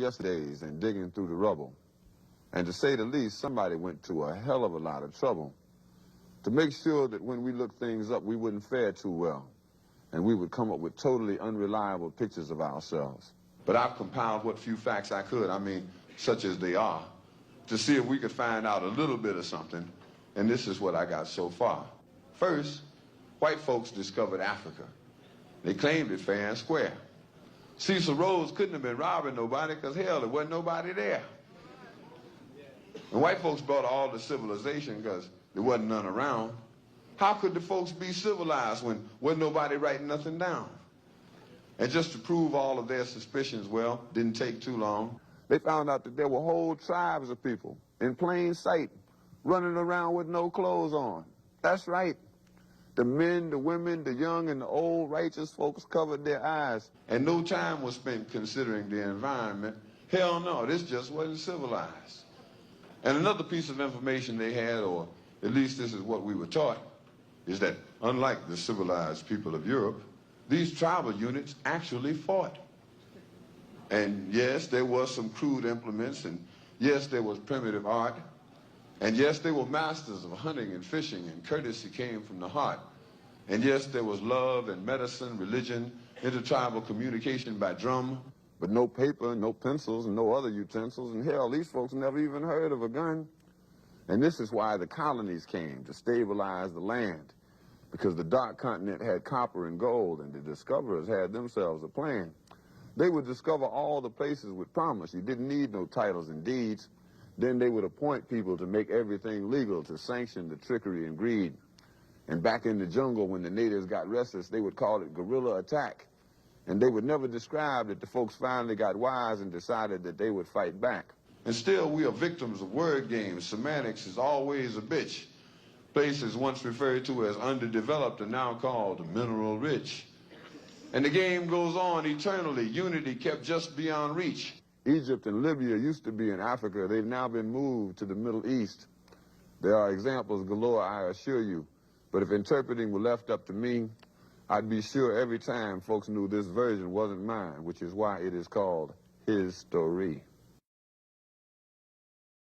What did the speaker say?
yesterday's and digging through the rubble. And to say the least, somebody went to a hell of a lot of trouble to make sure that when we looked things up, we wouldn't fare too well, and we would come up with totally unreliable pictures of ourselves. But I've compiled what few facts I could, such as they are, to see if we could find out a little bit of something, and this is what I got so far. First, white folks discovered Africa. They claimed it fair and square. Cecil Rhodes couldn't have been robbing nobody because, hell, there wasn't nobody there. And white folks brought all the civilization because there wasn't none around. How could the folks be civilized when wasn't nobody writing nothing down? And just to prove all of their suspicions, well, didn't take too long. They found out that there were whole tribes of people in plain sight running around with no clothes on. That's right. The men, the women, the young, and the old righteous folks covered their eyes. And no time was spent considering the environment. Hell no, this just wasn't civilized. And another piece of information they had, or at least this is what we were taught, is that unlike the civilized people of Europe, these tribal units actually fought. And yes, there was some crude implements, and yes, there was primitive art, and yes, they were masters of hunting and fishing, and courtesy came from the heart. And yes, there was love and medicine, religion, intertribal communication by drum. But no paper, no pencils, and no other utensils, and hell, these folks never even heard of a gun. And this is why the colonies came, to stabilize the land, because the dark continent had copper and gold, and the discoverers had themselves a plan. They would discover all the places with promise. You didn't need no titles and deeds. Then they would appoint people to make everything legal, to sanction the trickery and greed. And back in the jungle, when the natives got restless, they would call it guerrilla attack. And they would never describe that the folks finally got wise and decided that they would fight back. And still, we are victims of word games. Semantics is always a bitch. Places once referred to as underdeveloped are now called mineral rich. And the game goes on eternally. Unity kept just beyond reach. Egypt and Libya used to be in Africa. They've now been moved to the Middle East. There are examples galore, I assure you. But if interpreting were left up to me, I'd be sure every time folks knew this version wasn't mine, which is why it is called his story.